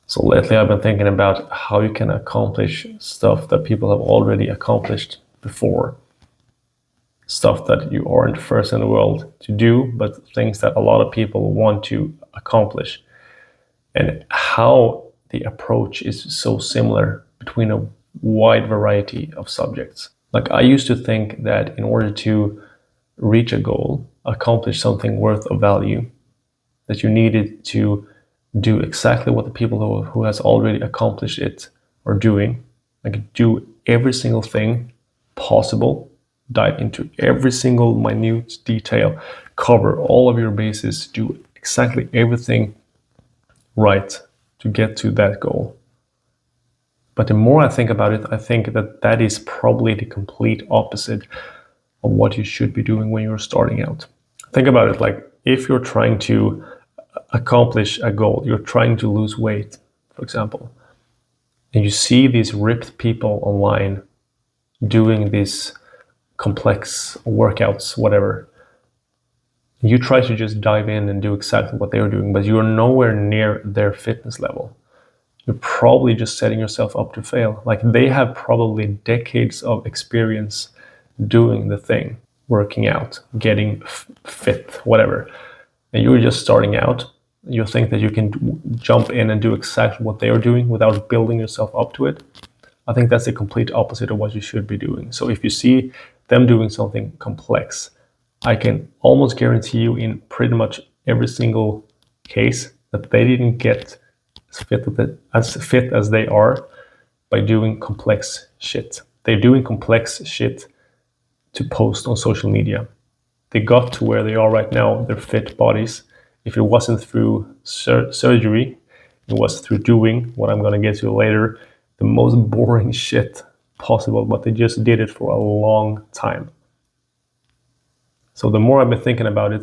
So lately I've been thinking about how you can accomplish stuff that people have already accomplished before. Stuff that you aren't first in the world to do, but things that a lot of people want to accomplish. And how the approach is so similar between a wide variety of subjects. Like I used to think that in order to reach a goal, accomplish something worth of value, that you needed to do exactly what the people who has already accomplished it are doing. Like do every single thing possible, dive into every single minute detail, cover all of your bases, do exactly everything right to get to that goal. But the more I think about it, I think that that is probably the complete opposite of what you should be doing when you're starting out. Think about it like if you're trying to accomplish a goal, you're trying to lose weight, for example, and you see these ripped people online doing these complex workouts, whatever. You try to just dive in and do exactly what they're doing, but you're nowhere near their fitness level. You're probably just setting yourself up to fail. Like they have probably decades of experience doing the thing, working out, getting fit, whatever. And you're just starting out. You think that you can jump in and do exactly what they are doing without building yourself up to it. I think that's the complete opposite of what you should be doing. So if you see them doing something complex, I can almost guarantee you in pretty much every single case that they didn't get as fit as they are by doing complex shit. They're doing complex shit to post on social media. They got to where they are right now, their fit bodies. If it wasn't through surgery, it was through doing what I'm going to get to later, the most boring shit possible, but they just did it for a long time. So the more I've been thinking about it,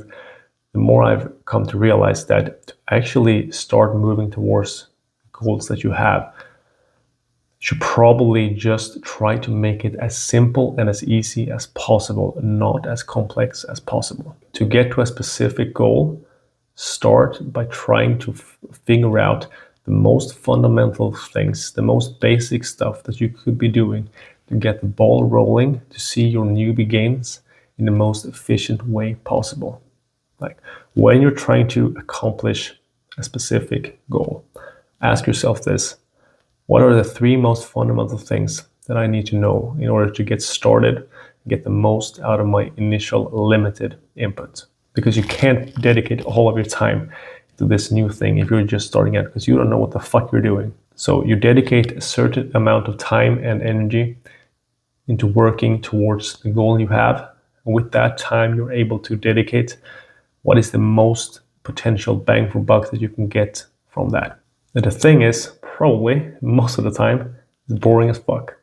the more I've come to realize that to actually start moving towards goals that you have, you should probably just try to make it as simple and as easy as possible, not as complex as possible. To get to a specific goal, start by trying to figure out the most fundamental things, the most basic stuff that you could be doing to get the ball rolling, to see your newbie gains in the most efficient way possible. Like when you're trying to accomplish a specific goal, ask yourself this: what are the 3 most fundamental things that I need to know in order to get started, get the most out of my initial limited input? Because you can't dedicate all of your time to this new thing if you're just starting out, because you don't know what the fuck you're doing. So you dedicate a certain amount of time and energy into working towards the goal you have. And with that time, you're able to dedicate what is the most potential bang for buck that you can get from that. And the thing is, probably most of the time, it's boring as fuck.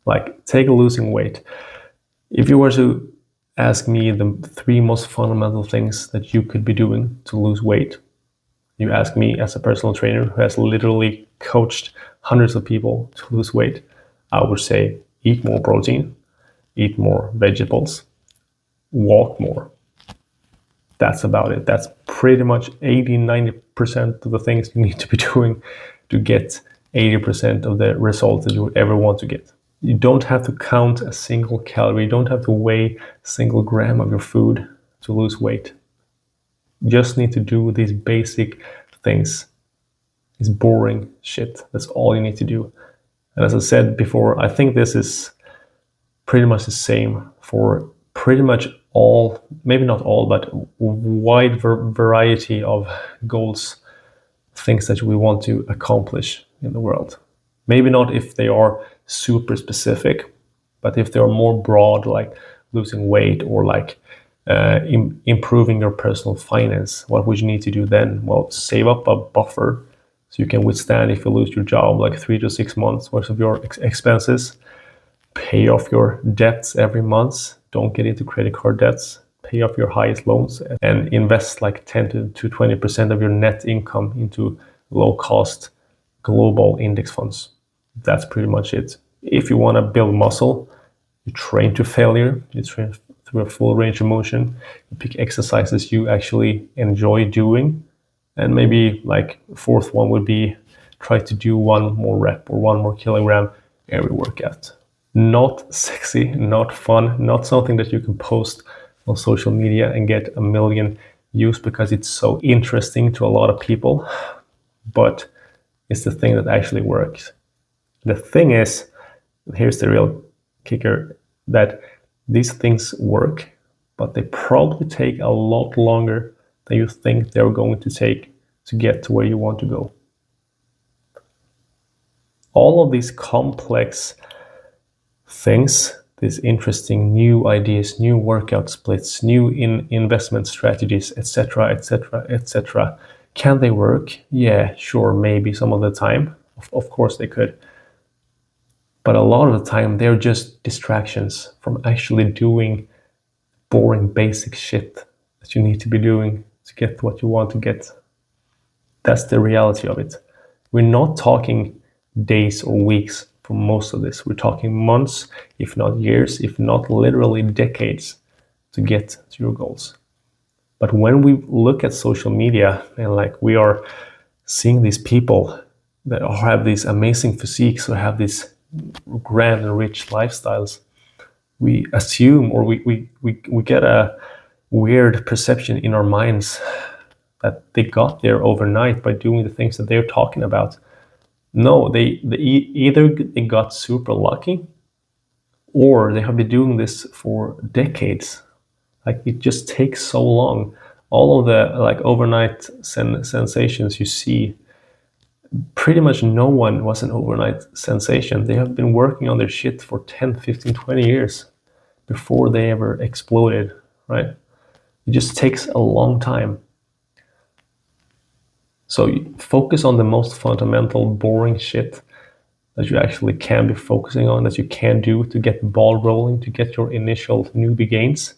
Like, take losing weight. If you were to ask me the 3 most fundamental things that you could be doing to lose weight, you ask me as a personal trainer who has literally coached hundreds of people to lose weight, I would say eat more protein, eat more vegetables, walk more. That's about it. That's pretty much 80-90% of the things you need to be doing to get 80% of the results that you would ever want to get. You don't have to count a single calorie. You don't have to weigh a single gram of your food to lose weight. You just need to do these basic things. It's boring shit. That's all you need to do. And as I said before, I think this is pretty much the same for pretty much all, maybe not all, but wide variety of goals, things that we want to accomplish in the world. Maybe not if they are super specific, but if they are more broad, like losing weight or like improving your personal finance, what would you need to do then? Well, save up a buffer so you can withstand if you lose your job, like 3 to 6 months worth of your expenses. Pay off your debts every month. Don't get into credit card debts. Pay off your highest loans and invest like 10 to 20% of your net income into low-cost global index funds. That's pretty much it. If you want to build muscle, you train to failure. You train through a full range of motion. You pick exercises you actually enjoy doing. And maybe like 4th one would be try to do one more rep or 1 more kilogram every workout. Not sexy, not fun, not something that you can post on social media and get 1 million views because it's so interesting to a lot of people, but it's the thing that actually works. The thing is, here's the real kicker, that these things work, but they probably take a lot longer than you think they're going to take to get to where you want to go. All of these complex things, these interesting new ideas, new workout splits, new investment strategies, etc., etc., etc. Can they work? Yeah, sure, maybe some of the time. Of course they could. But a lot of the time, they're just distractions from actually doing boring, basic shit that you need to be doing to get what you want to get. That's the reality of it. We're not talking days or weeks for most of this. We're talking months, if not years, if not literally decades to get to your goals. But when we look at social media and like we are seeing these people that have these amazing physiques or have these grand and rich lifestyles, we assume, or we get a weird perception in our minds that they got there overnight by doing the things that they're talking about. No, they either they got super lucky, or they have been doing this for decades. Like, it just takes so long. All of the like overnight sensations you see, pretty much no one was an overnight sensation. They have been working on their shit for 10, 15, 20 years before they ever exploded, right? It just takes a long time. So focus on the most fundamental, boring shit that you actually can be focusing on, that you can do to get the ball rolling, to get your initial newbie gains.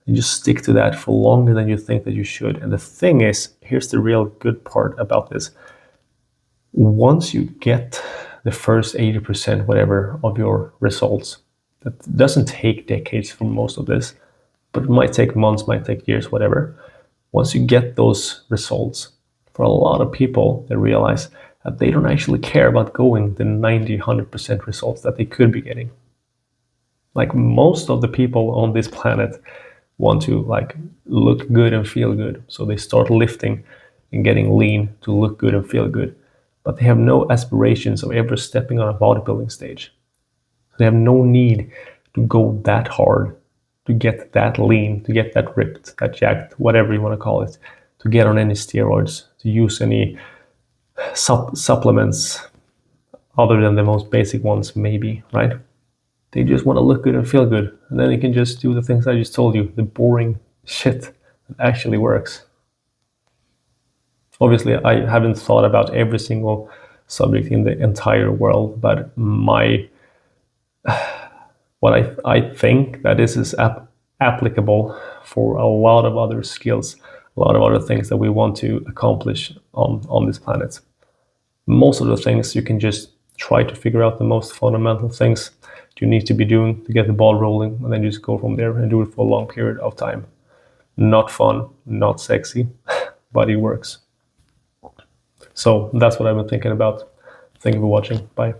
And just stick to that for longer than you think that you should. And the thing is, here's the real good part about this. Once you get the first 80%, whatever, of your results, that doesn't take decades for most of this, but it might take months, might take years, whatever. Once you get those results, for a lot of people, they realize that they don't actually care about going the 90, 100% results that they could be getting. Like, most of the people on this planet want to like look good and feel good. So they start lifting and getting lean to look good and feel good. But they have no aspirations of ever stepping on a bodybuilding stage. They have no need to go that hard, to get that lean, to get that ripped, that jacked, whatever you want to call it, to get on any steroids, to use any supplements other than the most basic ones, maybe, right? They just want to look good and feel good. And then you can just do the things I just told you, the boring shit that actually works. Obviously, I haven't thought about every single subject in the entire world, but what I think that this is applicable for a lot of other skills, a lot of other things that we want to accomplish on this planet. Most of the things you can just try to figure out the most fundamental things you need to be doing to get the ball rolling, and then just go from there and do it for a long period of time. Not fun, not sexy, but it works. So that's what I've been thinking about. Thank you for watching. Bye.